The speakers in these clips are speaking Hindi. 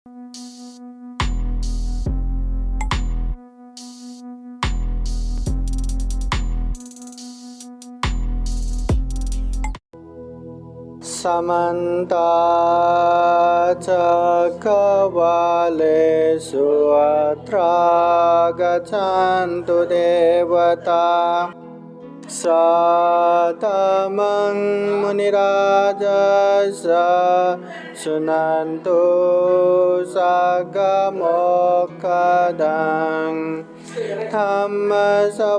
समन्ता चक्रवालेषु अत्रा गच्छन्तु देवता सतमं मुनिराजस्य शृण्वन्तु साग्गमोक्खदं धम्मश्रवणकालो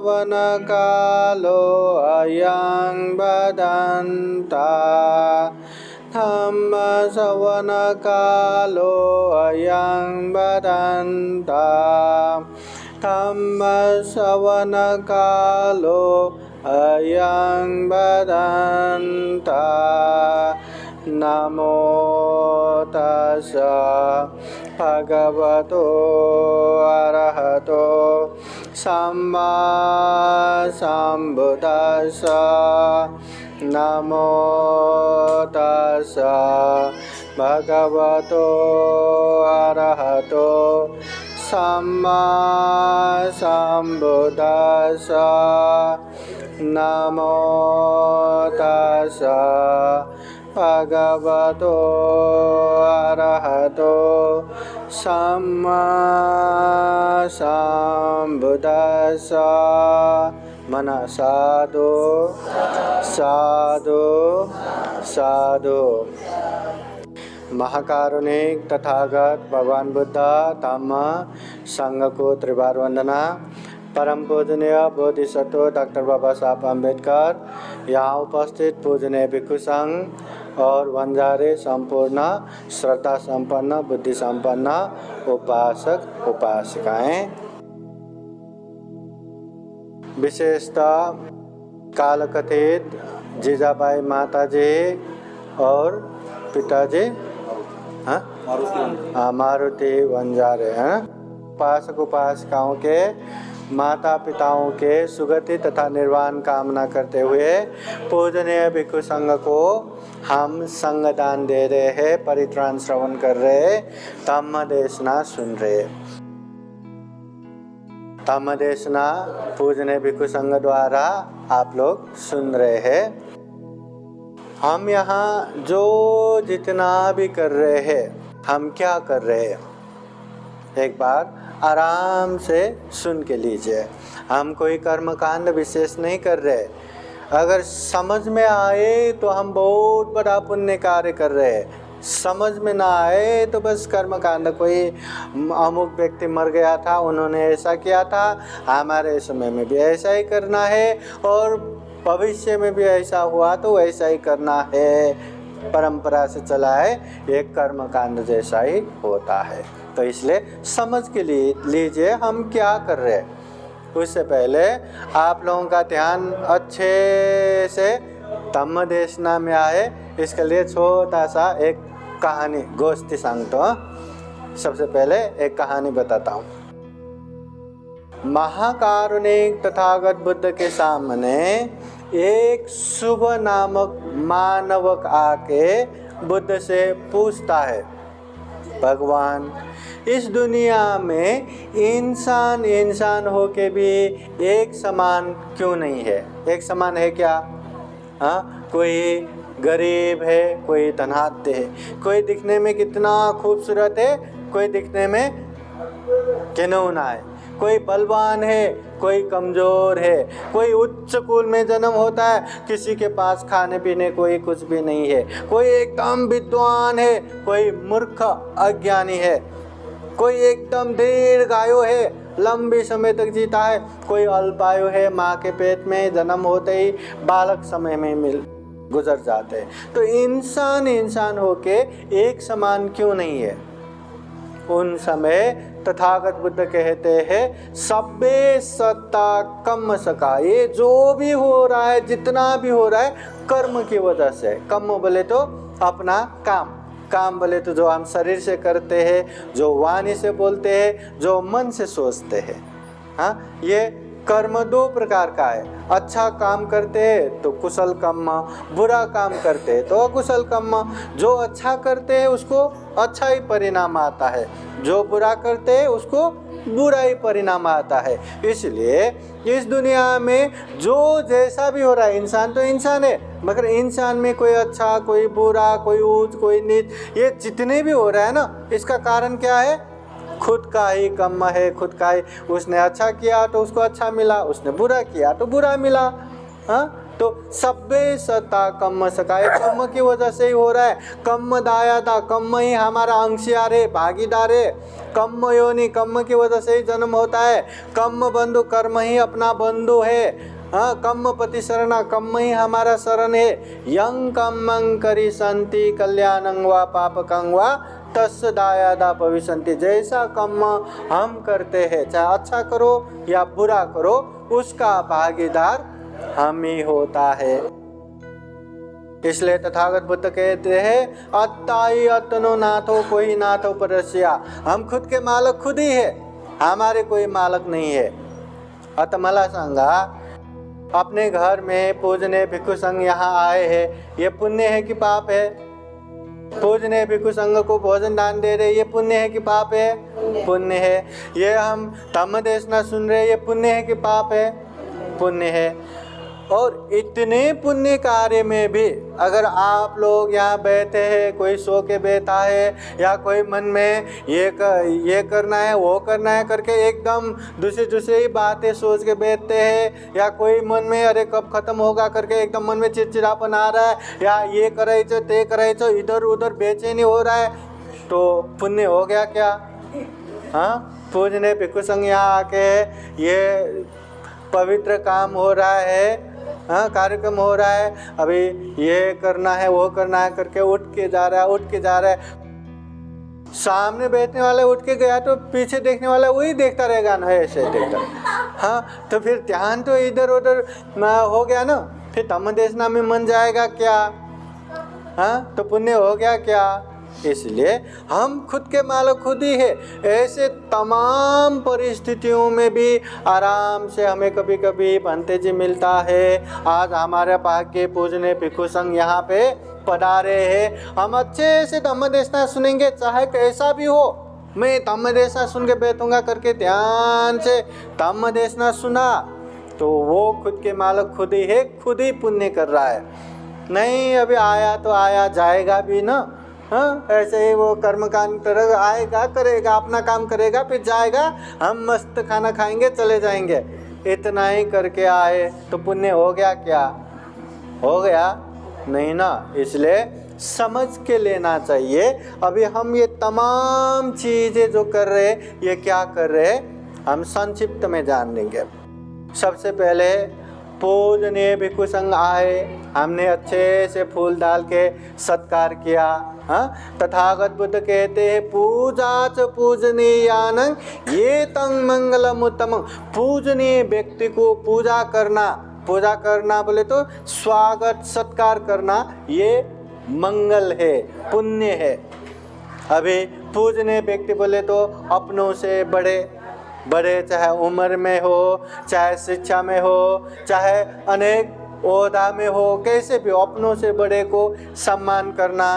अयं भदन्ता धम्मश्रवणकालो अयं भदन्ता धम्मश्रवणकालो अयं भदन्ता नमो तस्सा भगवतो अरहतो सम्मा सम्बुद्दस्सा नमो तस्सा भगवतो अरहतो सम्मा सम्बुद्दस्सा नमो तस्सा भगवतो अरहतो सम्मा सम्बुद्दस्सा मन साधु साधु साधु। महाकारुणिक तथागत भगवान बुद्ध धम्म संघ को त्रिवार वंदना। परम पूजनीय बोधिसत्व डॉक्टर बाबा साहब अम्बेडकर, यहाँ उपस्थित पूजनीय भिक्षु संघ और वंजारे संपूर्ण श्रद्धा संपन्न बुद्धि संपन्न उपासक उपासिकाएं, विशेषतः कालकथित जीजाबाई माताजी और पिताजी मारुति वंजारे हैं। उपासक उपासिकाओं के माता पिताओं के सुगति तथा निर्वाण कामना करते हुए पूजनीय भिक्षु संघ को हम संग दान दे रहे हैं, परित्राण श्रवण कर रहे, धम्म देशना सुन रहे। धम्म देशना पूजनीय भिक्षु संघ द्वारा आप लोग सुन रहे हैं। हम यहाँ जो जितना भी कर रहे हैं, हम क्या कर रहे हैं, एक बार आराम से सुन के लीजिए। हम कोई कर्मकांड विशेष नहीं कर रहे। अगर समझ में आए तो हम बहुत बड़ा पुण्य कार्य कर रहे हैं, समझ में ना आए तो बस कर्मकांड, कोई अमुक व्यक्ति मर गया था, उन्होंने ऐसा किया था, हमारे समय में भी ऐसा ही करना है और भविष्य में भी ऐसा हुआ तो ऐसा ही करना है, परंपरा से चला है, एक कर्मकांड जैसा ही होता है। तो इसलिए समझ के लिए लीजिए हम क्या कर रहे हैं। उससे पहले आप लोगों का ध्यान अच्छे से धम्म देशना में आए, इसके लिए छोटा सा एक कहानी गोष्ठी सांगतो। सबसे पहले एक कहानी बताता हूँ। महाकारुणिक तथागत बुद्ध के सामने एक शुभ नामक मानवक आके बुद्ध से पूछता है, भगवान इस दुनिया में इंसान इंसान होके भी एक समान क्यों नहीं है? एक समान है क्या? हाँ, कोई गरीब है, कोई धनाढ्य है, कोई दिखने में कितना खूबसूरत है, कोई दिखने में घिनौना है, कोई बलवान है, कोई कमज़ोर है, कोई उच्च कुल में जन्म होता है, किसी के पास खाने पीने कोई कुछ भी नहीं है, कोई एकदम विद्वान है, कोई मूर्ख अज्ञानी है, कोई एकदम दीर्घायु है, लंबे समय तक जीता है, कोई अल्पायु है, माँ के पेट में जन्म होते ही बालक समय में गुजर जाते हैं। तो इंसान इंसान होके एक समान क्यों नहीं है? उन समय तथागत बुद्ध कहते हैं, सब्बे सत्ता कम सका, ये जो भी हो रहा है, जितना भी हो रहा है, कर्म की वजह से। कर्म बोले तो अपना काम, काम बोले तो जो हम शरीर से करते हैं, जो वाणी से बोलते हैं, जो मन से सोचते हैं। हाँ, ये कर्म दो प्रकार का है। अच्छा काम करते हैं तो कुशल कर्म, बुरा काम करते हैं तो अकुशल कर्म। जो अच्छा करते हैं उसको अच्छा ही परिणाम आता है, जो बुरा करते हैं उसको बुरा ही परिणाम आता है। इसलिए इस दुनिया में जो जैसा भी हो रहा है, इंसान तो इंसान है, मगर इंसान में कोई अच्छा, कोई बुरा, कोई ऊंच, कोई नीच, ये जितने भी हो रहा है ना, इसका कारण क्या है? खुद का ही कर्म है, खुद का ही। उसने अच्छा किया तो उसको अच्छा मिला, उसने बुरा किया तो बुरा मिला। हाँ, तो सब्बे सता कर्म सकाए, कर्म की वजह से ही हो रहा है। कर्म दाया था, कर्म ही हमारा अंशियार है, भागीदार है। कर्म योनि, कर्म की वजह से ही जन्म होता है। कर्म बंधु, कर्म ही अपना बंधु है। हाँ, कर्म पति शरणा, कर्म ही हमारा शरण है। यं कर्मं करि संति कल्याणं वा पापकं वा तस् दायादा भविष्यन्ति। जैसा कर्म हम करते हैं, चाहे अच्छा करो या बुरा करो, उसका भागीदार हम ही होता है। इसलिए तथागत बुद्ध कहते हैं, अत्ताई अतनो नाथो कोई नाथो परस्या। हम खुद के मालक खुद ही है, हमारे कोई मालक नहीं है। अतमला संगा अपने घर में पूजने भिक्षु संघ यहाँ आए हैं, ये पुण्य है कि पाप है? पूजने भिक्षु संघ को भोजन दान दे रहे, ये पुण्य है कि पाप है? पुण्य है। ये हम धम्म देशना सुन रहे, ये पुण्य है कि पाप है? पुण्य है। और इतने पुण्य कार्य में भी अगर आप लोग यहाँ बैठे हैं, कोई सो के बैठा है, या कोई मन में ये करना है वो करना है करके एकदम दूसरी ही बातें सोच के बैठते हैं, या कोई मन में अरे कब खत्म होगा करके एकदम मन में चिड़चिड़ापन आ रहा है, या ये कराइचो ते कराइचो, इधर उधर बेचैनी हो रहा है, तो पुण्य हो गया क्या? हाँ, पूजने भिक्षु संघ यहाँ आके ये पवित्र काम हो रहा है, हाँ, कार्यक्रम हो रहा है, अभी ये करना है वो करना है करके उठ के जा रहा है। सामने बैठने वाला उठ के गया तो पीछे देखने वाला वही देखता रहेगा ना, ऐसे देखता। हाँ, तो फिर ध्यान तो इधर उधर हो गया ना, फिर धम्म देशना में मन जाएगा क्या? हाँ, तो पुण्य हो गया क्या? इसलिए हम खुद के मालिक खुद ही है। ऐसे तमाम परिस्थितियों में भी आराम से हमें कभी कभी भंते जी मिलता है। आज हमारे भाग्य पूजने भिक्षु संघ यहाँ पे पधारे हैं, हम अच्छे से धम्म देशना सुनेंगे, चाहे कैसा भी हो। मैं धम्म देशना सुन के बैठूंगा करके ध्यान से धम्म देशना सुना, तो वो खुद के मालिक खुद ही है, खुद ही पुण्य कर रहा है। नहीं अभी आया तो आया, जाएगा भी ना। हाँ, ऐसे ही वो कर्मकांड तरह आएगा, करेगा, अपना काम करेगा, फिर जाएगा, हम मस्त खाना खाएंगे, चले जाएंगे। इतना ही करके आए तो पुण्य हो गया क्या? हो गया नहीं ना। इसलिए समझ के लेना चाहिए। अभी हम ये तमाम चीज़ें जो कर रहे, ये क्या कर रहे, हम संक्षिप्त में जान लेंगे। सबसे पहले पूजनीय भिक्षु संघ आए, हमने अच्छे से फूल डाल के सत्कार किया। हाँ, तथागत बुद्ध कहते हैं, पूजा च पूजनीयानं ये तंग मंगलम उत्तम। पूजनीय व्यक्ति को पूजा करना बोले तो स्वागत सत्कार करना, ये मंगल है, पुण्य है। अभी पूजनीय व्यक्ति बोले तो अपनों से बड़े, चाहे उम्र में हो, चाहे शिक्षा में हो, चाहे अनेक ओहदा में हो, कैसे भी अपनों से बड़े को सम्मान करना,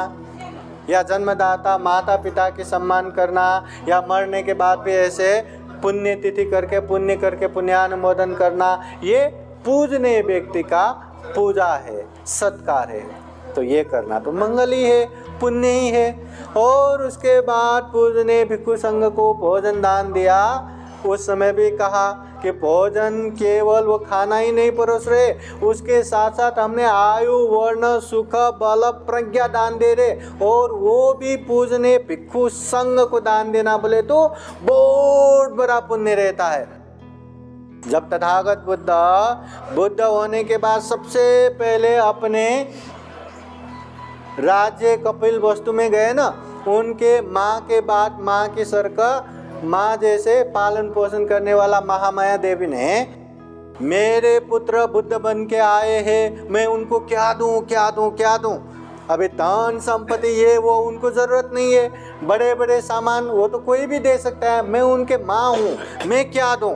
या जन्मदाता माता पिता की सम्मान करना, या मरने के बाद भी ऐसे पुण्यतिथि करके पुण्यानुमोदन करना, ये पूजनीय व्यक्ति का पूजा है, सत्कार है। तो ये करना तो मंगल ही है, पुण्य ही है। और उसके बाद पूजनीय भिक्षु संघ को भोजन दान दिया। उस समय भी कहा कि भोजन केवल वो खाना ही नहीं परोस रहे, उसके साथ साथ हमने आयु वर्ण सुख बल प्रज्ञा दान दे रहे, और वो भी पूजने भिक्षु संघ को दान देना बोले तो बहुत बड़ा पुण्य रहता है। जब तथागत बुद्ध होने के बाद सबसे पहले अपने राज्य कपिल वस्तु में गए ना, उनके माँ के बाद माँ की सर का माँ जैसे पालन पोषण करने वाला महामाया देवी ने, मेरे पुत्र बुद्ध बन के आए हैं, मैं उनको क्या दूं। अभी धन संपत्ति ये वो उनको ज़रूरत नहीं है, बड़े सामान वो तो कोई भी दे सकता है, मैं उनके माँ हूँ, मैं क्या दूँ।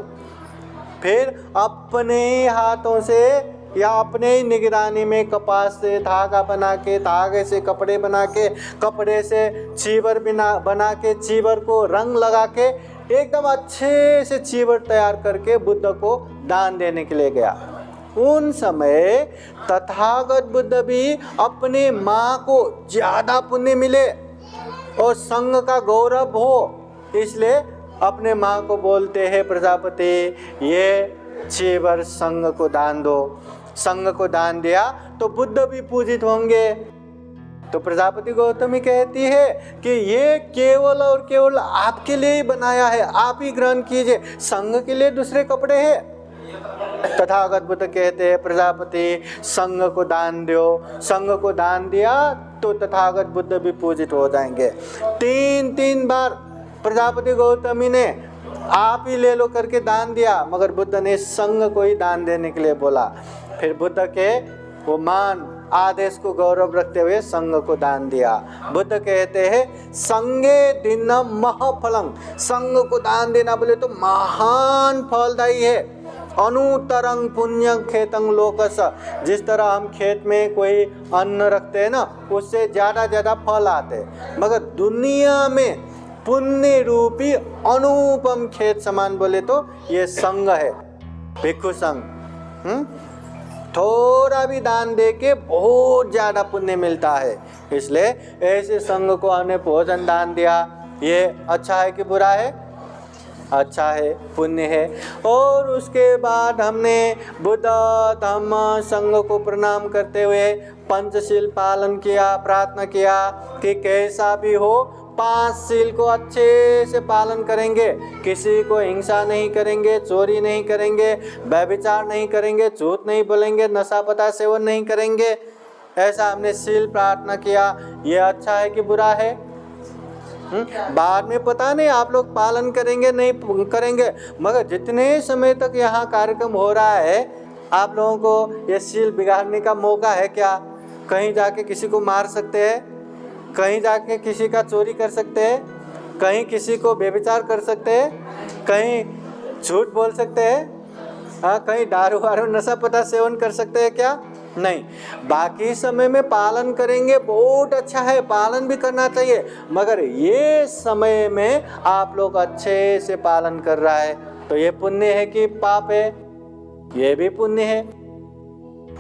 फिर अपने हाथों से या अपने ही निगरानी में कपास से धागा बना के, धागे से कपड़े बना के, कपड़े से चीवर बना के, चीवर को रंग लगा के एकदम अच्छे से चीवर तैयार करके बुद्ध को दान देने के लिए गया। उन समय तथागत बुद्ध भी अपने माँ को ज्यादा पुण्य मिले और संघ का गौरव हो, इसलिए अपने माँ को बोलते हैं प्रजापति ये चीवर संघ को दान दो। संघ को दान दिया तो बुद्ध भी पूजित होंगे। तो प्रजापति गौतमी कहती है कि ये केवल और केवल आपके लिए ही बनाया है, आप ही ग्रहण कीजिए, संघ के लिए दूसरे कपड़े हैं। तथागत बुद्ध कहते हैं प्रजापति संघ को दान दो। संघ को दान दिया तो तथागत बुद्ध भी पूजित हो जाएंगे। 3 बार प्रजापति गौतमी ने आप ही ले लो करके दान दिया, मगर बुद्ध ने संघ को ही दान देने के लिए बोला। फिर बुद्ध के वो मान आदेश को गौरव रखते हुए संघ को दान दिया। बुद्ध कहते हैं संगे दिनम महफलम, संघ को दान देना बोले तो महान फलदायी है। अनुतरंग पुण्य खेतंग लोकस, जिस तरह हम खेत में कोई अन्न रखते हैं ना, उससे ज्यादा फल आते हैं, मगर दुनिया में पुण्य रूपी अनुपम खेत समान बोले तो ये संघ है, भिक्षु संघ। थोड़ा भी दान दे के बहुत ज्यादा पुण्य मिलता है, इसलिए ऐसे संघ को हमने भोजन दान दिया। ये अच्छा है कि बुरा है? अच्छा है, पुण्य है। और उसके बाद हमने बुद्ध धम्म संघ को प्रणाम करते हुए पंचशील पालन किया, प्रार्थना किया कि कैसा भी हो 5 शील को अच्छे से पालन करेंगे, किसी को हिंसा नहीं करेंगे, चोरी नहीं करेंगे, व्यभिचार नहीं करेंगे, झूठ नहीं बोलेंगे, नशा पता सेवन नहीं करेंगे। ऐसा हमने शील प्रार्थना किया। ये अच्छा है कि बुरा है? बाद में पता नहीं आप लोग पालन करेंगे नहीं करेंगे, मगर जितने समय तक यहाँ कार्यक्रम हो रहा है आप लोगों को ये शील बिगाड़ने का मौका है क्या? कहीं जाके किसी को मार सकते हैं, कहीं जाके किसी का चोरी कर सकते हैं, कहीं किसी को व्यभिचार कर सकते हैं, कहीं झूठ बोल सकते हैं, हाँ, कहीं दारू वारू नशा पता सेवन कर सकते हैं क्या? नहीं। बाकी समय में पालन करेंगे, बहुत अच्छा है, पालन भी करना चाहिए, मगर ये समय में आप लोग अच्छे से पालन कर रहा है तो ये पुण्य है कि पाप है? ये भी पुण्य है।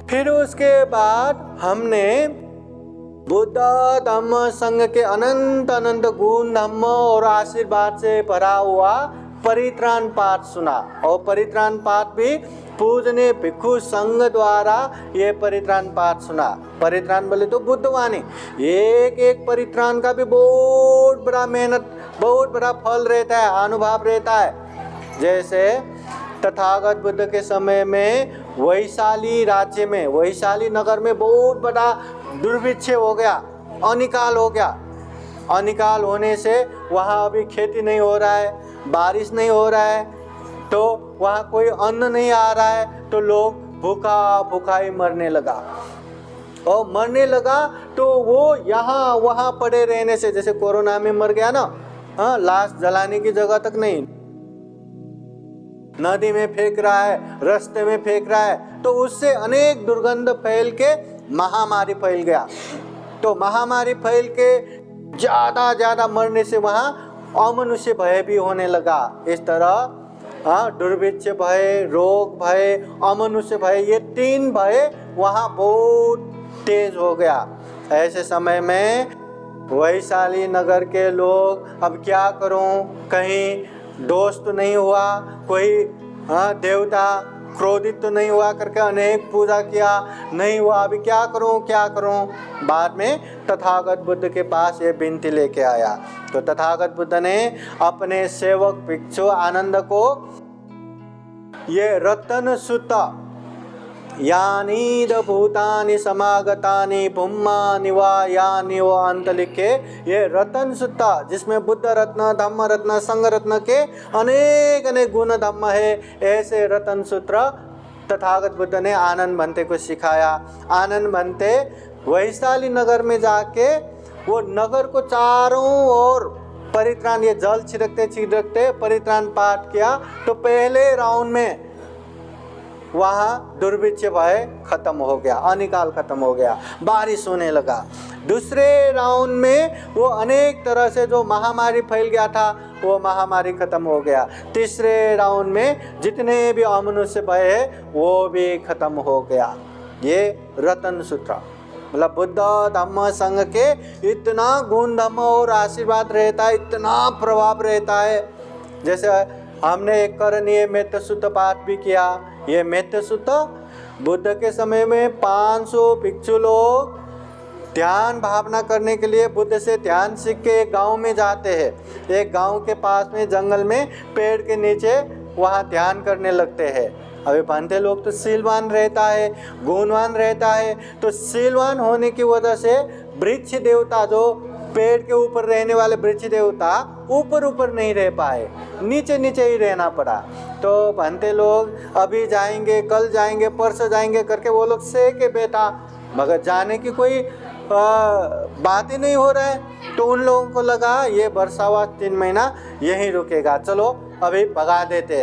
फिर उसके बाद हमने बुद्ध धम्म संघ के अनंत गुण धम्म और आशीर्वाद से भरा हुआ परित्राण पाठ सुना, और परित्राण पाठ भी पूजने भिक्षु संघ द्वारा ये परित्राण पाठ सुना। परित्राण बोले तो बुद्धवाणी, एक एक परित्राण का भी बहुत बड़ा मेहनत, बहुत बड़ा फल रहता है, अनुभव रहता है। जैसे तथागत बुद्ध के समय में वैशाली राज्य में, वैशाली नगर में बहुत बड़ा दुर्भिक्ष हो गया, अनिकाल हो गया। अनिकाल होने से वहाँ अभी खेती नहीं हो रहा है, बारिश नहीं हो रहा है, तो वहाँ कोई अन्न नहीं आ रहा है, तो लोग भूखा ही मरने लगा। और मरने लगा तो वो यहाँ वहाँ पड़े रहने से, जैसे कोरोना में मर गया ना, हाँ, लाश जलाने की जगह तक नहीं, नदी में फेंक रहा है, रास्ते में फेंक रहा है, तो उससे अनेक दुर्गंध फैल के महामारी फैल गया। तो महामारी फैल के ज्यादा मरने से वहाँ अमनुष्य भय भी होने लगा। इस तरह दुर्भिक्ष भय, रोग भय, अमनुष्य भय, ये 3 भय वहाँ बहुत तेज हो गया। ऐसे समय में वैशाली नगर के लोग अब क्या करूं, कहीं दोष तो नहीं हुआ, कोई देवता क्रोधित तो नहीं हुआ करके अनेक पूजा किया, नहीं हुआ, अभी क्या करूं। बाद में तथागत बुद्ध के पास ये विनती लेके आया, तो तथागत बुद्ध ने अपने सेवक भिक्षु आनंद को ये रतन सुत यानी द भूतानि समागतानि पुम्मानि वा यानि व अंत लिखे, ये रतन सुत्ता जिसमें बुद्ध रत्न, धम्म रत्न, संघ रत्न के अनेक गुण धम्म है, ऐसे रतन सूत्र तथागत बुद्ध ने आनंद भंते को सिखाया। आनंद भंते वैशाली नगर में जाके वो नगर को चारों ओर परित्राण, ये जल छिड़कते परित्राण पाठ किया। तो पहले राउंड में वहाँ दुर्भिक्ष भय खत्म हो गया, अनिकाल खत्म हो गया, बारिश होने लगा। दूसरे राउंड में वो अनेक तरह से जो महामारी फैल गया था वो महामारी खत्म हो गया। तीसरे राउंड में जितने भी अमनुष्य भय है वो भी खत्म हो गया। ये रतन सूत्र मतलब बुद्ध धम्म संघ के इतना गुण धम्म और आशीर्वाद रहता है, इतना प्रभाव रहता है। जैसे हमने एक करणीय मैत्य सूत्र पाठ भी किया। ये मैत्य सूत्र बुद्ध के समय में 500 भिक्षु लोग ध्यान भावना करने के लिए बुद्ध से ध्यान सीख के एक गांव में जाते हैं। एक गांव के पास में जंगल में पेड़ के नीचे वहाँ ध्यान करने लगते हैं। अभी बनते लोग तो शीलवान रहता है, गुणवान रहता है, तो शीलवान होने की वजह से वृक्ष देवता जो पेड़ के ऊपर रहने वाले वृक्ष देवता ऊपर ऊपर नहीं रह पाए, नीचे नीचे ही रहना पड़ा। तो बनते लोग अभी जाएंगे, कल जाएंगे, परसों जाएंगे करके वो लोग सह के बैठा, मगर जाने की कोई बात ही नहीं हो रहा है। तो उन लोगों को लगा ये वर्षावा 3 महीना यहीं रुकेगा, चलो अभी भगा देते।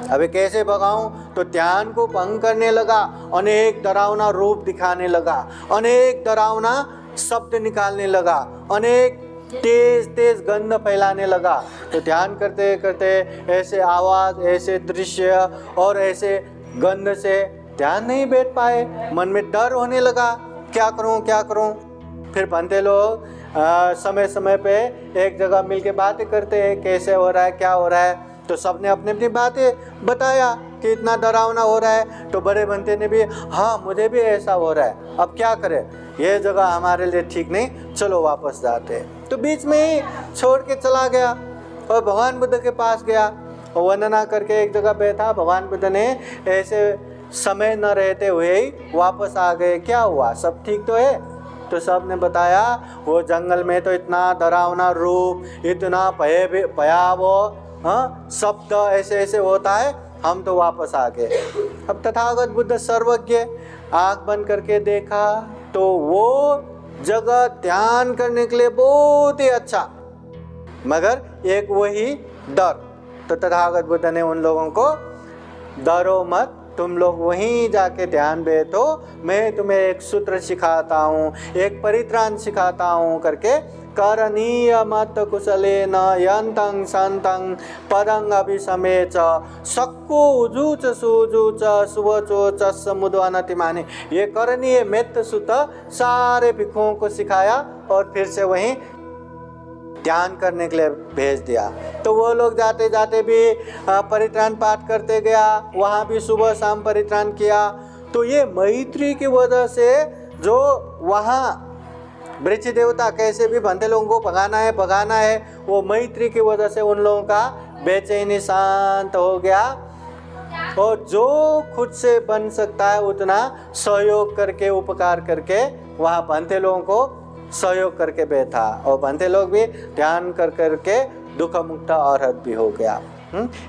अभी कैसे भगाऊं? तो ध्यान को भंग करने लगा, अनेक डरावना रूप दिखाने लगा, अनेक डरावना शब्द निकालने लगा, अनेक तेज तेज गंध फैलाने लगा। तो ध्यान करते करते ऐसे आवाज, ऐसे दृश्य और ऐसे गंध से ध्यान नहीं बैठ पाए, मन में डर होने लगा, क्या करूं क्या करूं। फिर बनते लोग समय समय पे एक जगह मिलके बातें करते हैं, कैसे हो रहा है, क्या हो रहा है। तो सबने अपनी अपनी बातें बताया कि इतना डरावना हो रहा है। तो बड़े बनते ने भी, हाँ मुझे भी ऐसा हो रहा है, अब क्या करें, ये जगह हमारे लिए ठीक नहीं, चलो वापस जाते हैं। तो बीच में ही छोड़ के चला गया और भगवान बुद्ध के पास गया और वंदना करके एक जगह बैठा। भगवान बुद्ध ने ऐसे समय न रहते हुए ही वापस आ गए, क्या हुआ, सब ठीक तो है? तो सब ने बताया वो जंगल में तो इतना डरावना रूप, इतना भयावह शब्द ऐसे ऐसे होता है, हम तो वापस आ गए। अब तथागत बुद्ध सर्वज्ञ, आँख बंद करके देखा तो वो जगह ध्यान करने के लिए बहुत ही अच्छा, मगर एक वही डर। तो तथागत बुद्ध ने उन लोगों को, डरो मत, तुम लोग वहीं जाके ध्यान बैठो, मैं तुम्हें एक सूत्र सिखाता हूँ, एक परित्राण सिखाता हूँ करके, करणीय मत कुशलेन यंतं संतं पदं अभिसमे च सक्को उजूच सुजूच सुवचो चस्स मुद्वनति माने। ये करणीय मैत्य सूत्र सारे भिक्षुओं को सिखाया और फिर से वहीं ध्यान करने के लिए भेज दिया। तो वो लोग जाते जाते भी परित्राण पाठ करते गया, वहाँ भी सुबह शाम परित्राण किया। तो ये मैत्री की वजह से जो वहाँ वृक्ष देवता कैसे भी बनते लोगों को भगाना है, वो मैत्री की वजह से उन लोगों का बेचैनी शांत हो गया। और जो खुद से बन सकता है उतना सहयोग करके, उपकार करके वहाँ बनते लोगों को सहयोग करके बैठा, और बनते लोग भी ध्यान कर करके दुख मुक्त अर्हत भी हो गया।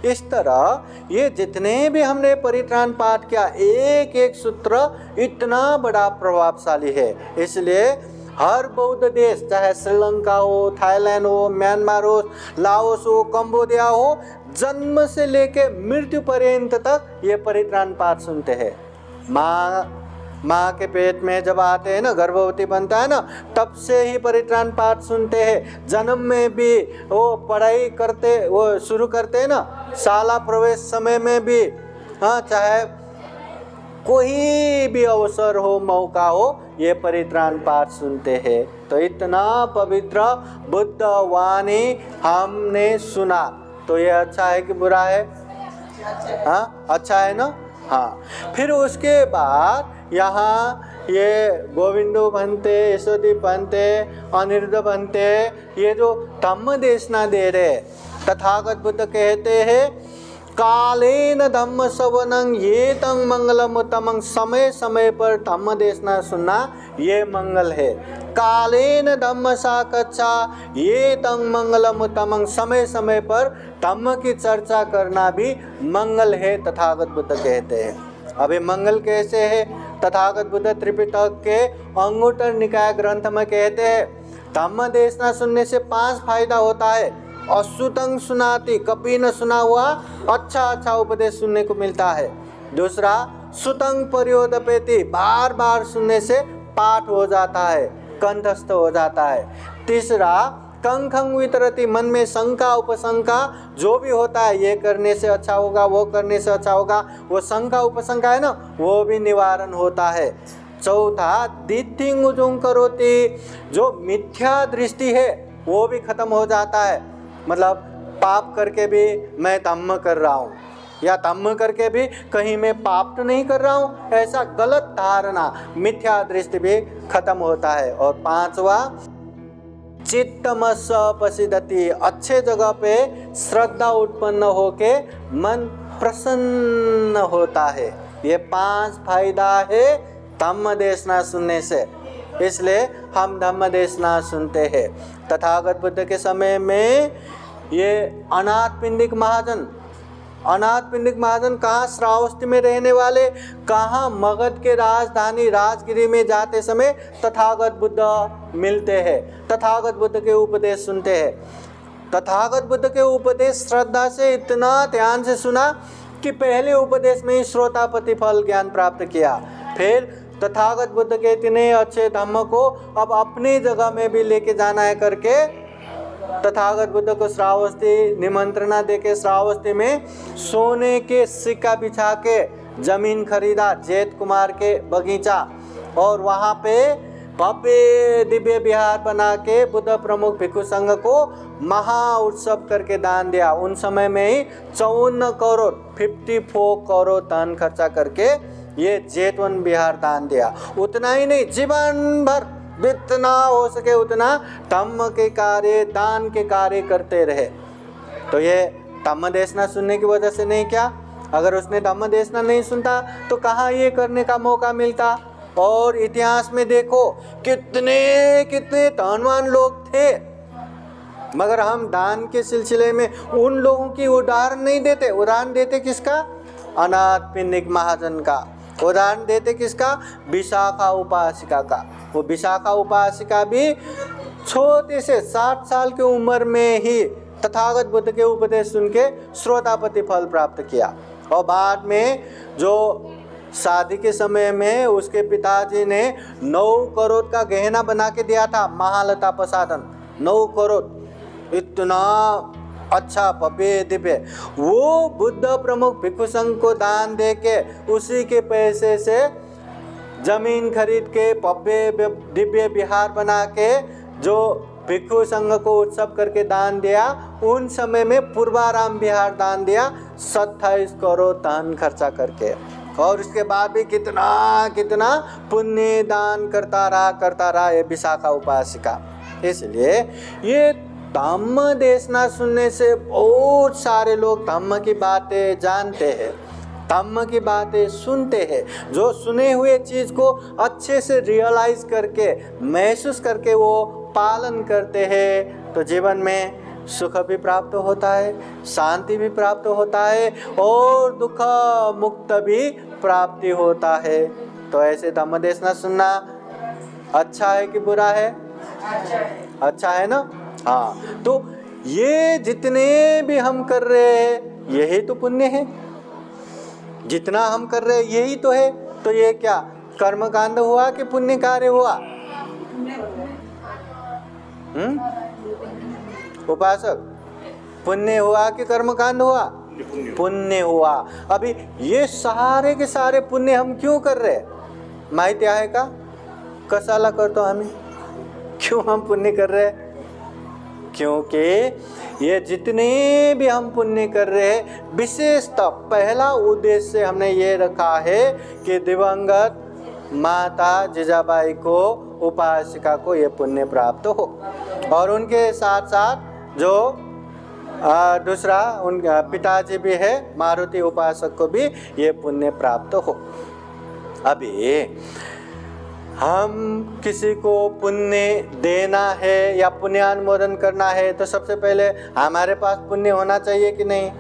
इस तरह ये जितने भी हमने परित्राण पाठ किया, एक एक सूत्र इतना बड़ा प्रभावशाली है। इसलिए हर बौद्ध देश, चाहे श्रीलंका हो, थाईलैंड हो, म्यांमार हो, लाओस हो, कंबोडिया हो, जन्म से लेके मृत्यु पर्यंत तक ये परित्राण पाठ सुनते हैं। माँ के पेट में जब आते हैं ना, गर्भवती बनता है ना, तब से ही परित्राण पाठ सुनते हैं। जन्म में भी वो पढ़ाई करते, वो शुरू करते हैं ना, शाला प्रवेश समय में भी, हाँ, चाहे कोई भी अवसर हो, मौका हो, ये परित्राण पाठ सुनते हैं। तो इतना पवित्र बुद्ध वाणी हमने सुना, तो ये अच्छा है कि बुरा है? हाँ, अच्छा है ना। हाँ, फिर उसके बाद यहाँ ये गोविंदो बनते, यशोदी बनते, अनिरुद्ध बनते, ये जो धम्म देशना दे रहे, तथागत बुद्ध कहते हैं कालेन धम्म श्रवणं ये तंग मंगलम उत्तमं, समय समय पर धम्म देशना सुनना ये मंगल है। कालेन धम्म साकच्छा ये तंग मंगलम उत्तमं, समय समय पर धम्म की चर्चा करना भी मंगल है, तथागत बुद्ध कहते हैं। अभी मंगल कैसे है? तथागत बुद्ध त्रिपिटक के अंगुत्तर निकाय ग्रंथ में कहते हैं धम्म देशना सुनने से 5 फायदा होता है। अश्रुतं सुनाति, कभी न सुना हुआ अच्छा अच्छा उपदेश सुनने को मिलता है। दूसरा सुतंग पर्योदपेति, बार बार सुनने से पाठ हो जाता है, कंठस्थ हो जाता है। तीसरा कंखंग वितरति, मन में शंका उपशंका जो भी होता है, ये करने से अच्छा होगा, वो करने से अच्छा होगा, वो शंका उपशंका है ना, वो भी निवारण होता है। चौथा दिथिंग उजुंग करोति, जो मिथ्या दृष्टि है वो भी खत्म हो जाता है। मतलब पाप करके भी मैं धम्म कर रहा हूँ, या धम्म करके भी कहीं मैं पाप तो नहीं कर रहा हूँ, ऐसा गलत धारणा, मिथ्या दृष्टि भी खत्म होता है। और पांचवा चित्तमस पसिदति, अच्छे जगह पे श्रद्धा उत्पन्न होके मन प्रसन्न होता है। ये 5 फायदा है धम्म देशना सुनने से, इसलिए हम धम्म देशना सुनते हैं। तथागत बुद्ध के समय में ये अनाथ पिंडिक महाजन कहाँ, श्रावस्ती में रहने वाले, कहाँ मगध के राजधानी राजगिरी में जाते समय तथागत बुद्ध मिलते हैं, तथागत बुद्ध के उपदेश सुनते हैं। तथागत बुद्ध के उपदेश श्रद्धा से इतना ध्यान से सुना कि पहले उपदेश में ही श्रोतापति फल ज्ञान प्राप्त किया। फिर तथागत बुद्ध के इतने अच्छे धम्म को अब अपनी जगह में भी लेके जाना है करके तथागत बुद्ध को श्रावस्ती निमंत्रणा देके श्रावस्ती में सोने के सिक्का बिछा के जमीन खरीदा, जेत कुमार के बगीचा, और वहाँ पे भव्य दिव्य विहार बना के बुद्ध प्रमुख भिक्षु संघ को महा उत्सव करके दान दिया। उन समय में ही 54 करोड़ 54 करोड़ धन खर्चा करके ये जेतवन विहार दान दिया। उतना ही नहीं, जीवन भर जितना हो सके उतना धम्म के कार्य, दान के कार्य करते रहे। तो ये धम्म देशना सुनने की वजह से नहीं क्या? अगर उसने धम्म देशना नहीं सुनता तो कहाँ ये करने का मौका मिलता। और इतिहास में देखो कितने कितने धनवान लोग थे, मगर हम दान के सिलसिले में उन लोगों की उदाहरण नहीं देते। उदाहरण देते किसका? अनाथ पिंडिक महाजन का। उदाहरण देते किसका? विशाखा उपासिका का। वो विशाखा उपासिका भी छोटे से 60 साल की उम्र में ही तथागत बुद्ध के उपदेश सुन के श्रोतापति फल प्राप्त किया। और बाद में जो शादी के समय में उसके पिताजी ने 9 करोड़ का गहना बना के दिया था, महालता प्रसादन 9 करोड़, इतना अच्छा भव्य दिव्य, वो बुद्ध प्रमुख भिक्षु संघ को दान दे के उसी के पैसे से जमीन खरीद के भव्य दिव्य विहार बना के जो भिक्षु संघ को उत्सव करके दान दिया। उन समय में पूर्वाराम विहार दान दिया 27 करोड़ धन खर्चा करके। और उसके बाद भी कितना कितना पुण्य दान करता रहा ये विशाखा उपासिका। इसलिए ये धम्म देशना सुनने से बहुत सारे लोग धम्म की बातें जानते हैं, धम्म की बातें सुनते हैं। जो सुने हुए चीज़ को अच्छे से रियलाइज करके महसूस करके वो पालन करते हैं तो जीवन में सुख भी प्राप्त होता है, शांति भी प्राप्त होता है और दुख मुक्त भी प्राप्ति होता है। तो ऐसे धम्म देशना सुनना अच्छा है कि बुरा है? अच्छा है ना। हाँ, तो ये जितने भी हम कर रहे हैं यही तो पुण्य है। जितना हम कर रहे हैं यही तो है। तो ये क्या कर्मकांड हुआ कि पुण्य कार्य हुआ? उपासक, पुण्य हुआ कि कर्मकांड हुआ? पुण्य हुआ। अभी ये सारे के सारे पुण्य हम क्यों कर रहे हैं? माहिती आहे का? कशाला करतो आम्ही? क्यों हम पुण्य कर रहे हैं? क्योंकि ये जितने भी हम पुण्य कर रहे हैं, विशेषतः पहला उद्देश्य हमने ये रखा है कि दिवंगत माता जिजाबाई को, उपासिका को ये पुण्य प्राप्त हो, और उनके साथ साथ जो दूसरा उनका पिताजी भी है मारुति उपासक को भी ये पुण्य प्राप्त हो। अभी हम किसी को पुण्य देना है या पुण्यानुमोदन करना है तो सबसे पहले हमारे पास पुण्य होना चाहिए कि नहीं?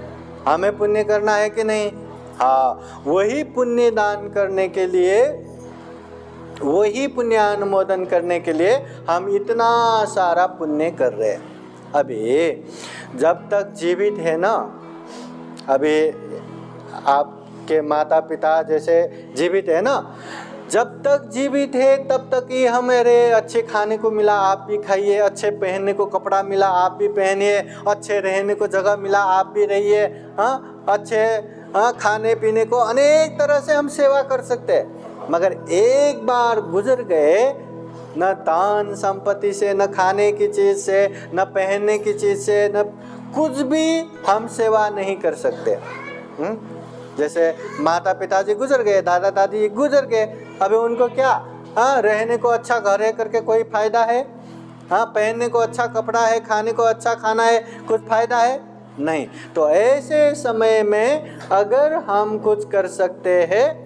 हमें पुण्य करना है कि नहीं? हाँ, वही पुण्य दान करने के लिए, वही पुण्यानुमोदन करने के लिए हम इतना सारा पुण्य कर रहे हैं। अभी जब तक जीवित है ना, अभी आप के माता पिता जैसे जीवित है ना, जब तक जीवित है तब तक ही हमारे अच्छे खाने को मिला आप भी खाइए, अच्छे पहनने को कपड़ा मिला आप भी पहनिए, अच्छे रहने को जगह मिला आप भी रहिए, हाँ अच्छे खाने पीने को अनेक तरह से हम सेवा कर सकते हैं। मगर एक बार गुजर गए, न दान संपत्ति से, न खाने की चीज़ से, न पहनने की चीज़ से, न कुछ भी हम सेवा नहीं कर सकते। जैसे माता पिताजी गुजर गए, दादा दादी गुजर गए, अभी उनको क्या रहने को अच्छा घर है करके कोई फ़ायदा है? पहनने को अच्छा कपड़ा है, खाने को अच्छा खाना है, कुछ फ़ायदा है? नहीं। तो ऐसे समय में अगर हम कुछ कर सकते हैं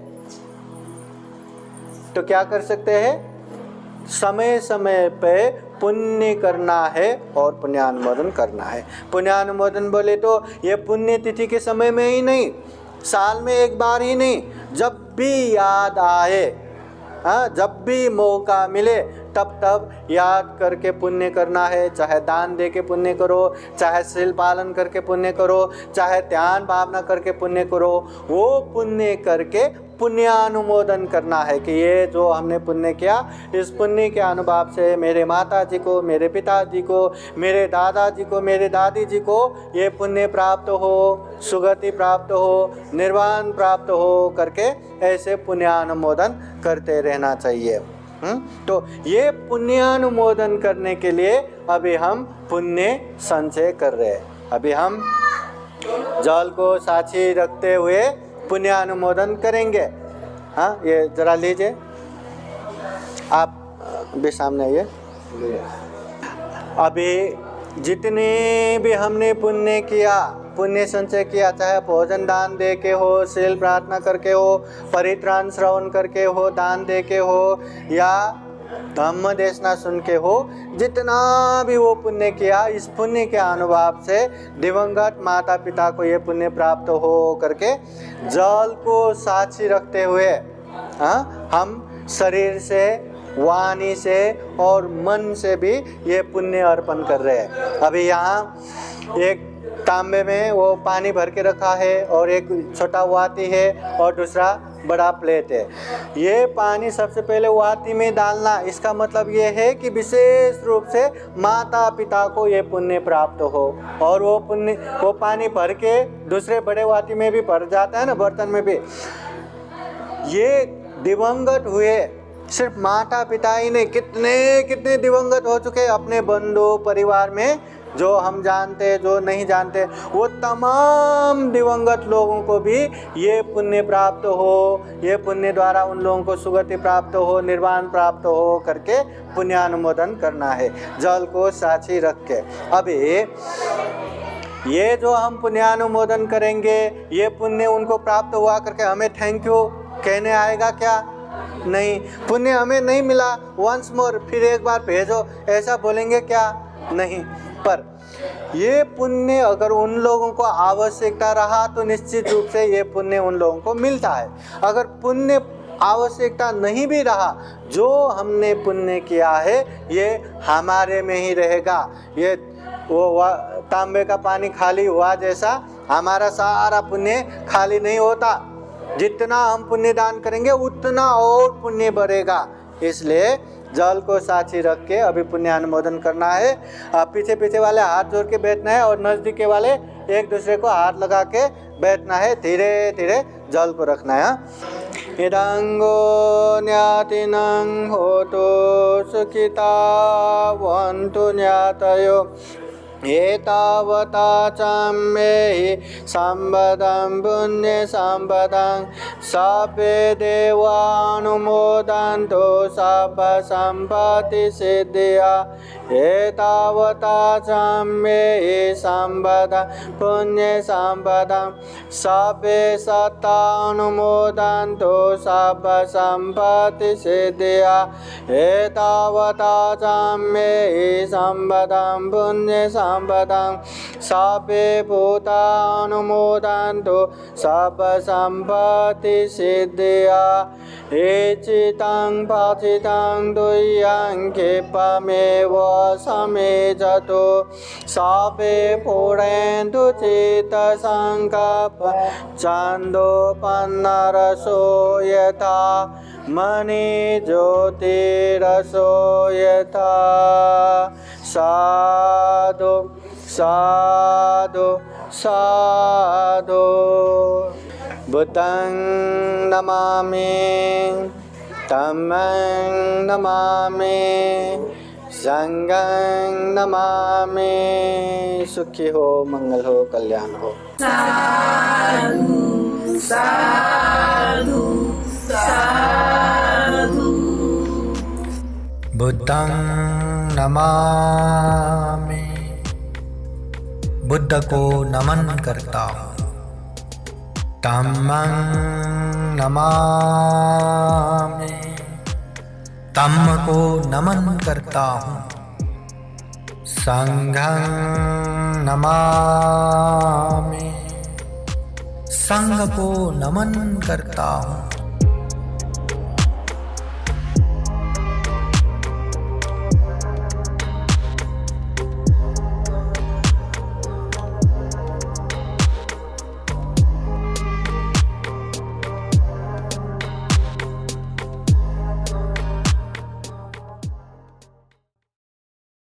तो क्या कर सकते हैं? समय समय पे पुण्य करना है और पुण्यानुमोदन करना है। पुण्यानुमोदन बोले तो ये पुण्य तिथि के समय में ही नहीं, साल में एक बार ही नहीं, जब भी याद आए, जब भी मौका मिले तब याद करके पुण्य करना है। चाहे दान दे के पुण्य करो, चाहे शील पालन करके पुण्य करो, चाहे ध्यान भावना करके पुण्य करो, वो पुण्य करके पुण्यानुमोदन करना है कि ये जो हमने पुण्य किया, इस पुण्य के अनुभव से मेरे माता जी को, मेरे पिताजी को, मेरे दादाजी को, मेरे दादी जी को ये पुण्य प्राप्त हो, सुगति प्राप्त हो, निर्वाण प्राप्त हो करके ऐसे पुण्यानुमोदन करते रहना चाहिए। तो ये पुण्यानुमोदन करने के लिए अभी हम पुण्य संचय कर रहे हैं। अभी हम जल को साक्षी रखते हुए पुण्यानुमोदन करेंगे। ये जरा लीजिए, आप भी सामने आइए। अभी जितने भी हमने पुण्य किया, पुण्य संचय किया, चाहे भोजन दान दे के हो, शील प्रार्थना करके हो, परित्राण श्रवण करके हो, दान दे के हो, या धम्म देशना सुन के हो, जितना भी वो पुण्य किया, इस पुण्य के अनुभव से दिवंगत माता पिता को ये पुण्य प्राप्त हो करके जल को साक्षी रखते हुए हम शरीर से, वाणी से और मन से भी ये पुण्य अर्पण कर रहे हैं। अभी यहाँ एक तांबे में वो पानी भर के रखा है और एक छोटा वाती है और दूसरा बड़ा प्लेट है। ये पानी सबसे पहले वाती में डालना, इसका मतलब ये है कि विशेष रूप से माता पिता को ये पुण्य प्राप्त हो। और वो पुण्य, वो पानी भर के दूसरे बड़े वाती में भी भर जाता है ना, बर्तन में भी। ये दिवंगत हुए सिर्फ माता पिता ही नहीं, कितने कितने दिवंगत हो चुके अपने बंधु परिवार में, जो हम जानते, जो नहीं जानते, वो तमाम दिवंगत लोगों को भी ये पुण्य प्राप्त हो, ये पुण्य द्वारा उन लोगों को सुगति प्राप्त हो, निर्वाण प्राप्त हो करके पुण्यानुमोदन करना है, जल को साक्षी रख के। अभी ये जो हम पुण्यानुमोदन करेंगे, ये पुण्य उनको प्राप्त हुआ करके हमें थैंक यू कहने आएगा क्या? नहीं। पुण्य हमें नहीं मिला, वंस मोर, फिर एक बार भेजो, ऐसा बोलेंगे क्या? नहीं। पर ये पुण्य अगर उन लोगों को आवश्यकता रहा तो निश्चित रूप से ये पुण्य उन लोगों को मिलता है। अगर पुण्य आवश्यकता नहीं भी रहा, जो हमने पुण्य किया है ये हमारे में ही रहेगा। ये वो तांबे का पानी खाली हुआ जैसा हमारा सारा पुण्य खाली नहीं होता। जितना हम पुण्य दान करेंगे उतना और पुण्य बढ़ेगा। इसलिए जल को साक्षी रख के अभी पुण्यानुमोदन करना है। पीछे पीछे वाले हाथ जोड़ के बैठना है और नज़दीक वाले एक दूसरे को हाथ लगा के बैठना है। धीरे धीरे जल को रखना है। इदंगो न्यातिनं होतो सुखिता वन्तु न्यातयो एतावता चाम्येहि संपदं पुण्य संपदं सभ्ये देवानुमोदन्तु सर्व संपत्ति सिद्धिया एतावता चाम्येहि संपदं पुण्य संपदं सभ्ये सत्तानुमोदन्तु सर्व संपत्ति सिद्धिया एतावता चाम्येहि संपदं पुण्य संपदं सभ्ये भूतानुमोदन्तु सर्व संपत्ति सिद्धिया एचितं भाचितं दुय्यं क्षिपमेव समेजतो सापे पूरेन्दुचित्तसङ्कल्प छन्दोपन्नरसो यथा मणिज्योतिरसो यथा साधु साधु साधु बुद्धं नमामि धम्मं नमामि संघं नमामि। सुखी हो, मंगल हो, कल्याण हो। साधु साधु साधु। बुद्धं नमामि, बुद्ध को नमन करता हूँ। धम्मं नमामि, धम्म को नमन करता हूँ। संघं नमामि, संघ को नमन करता हूँ।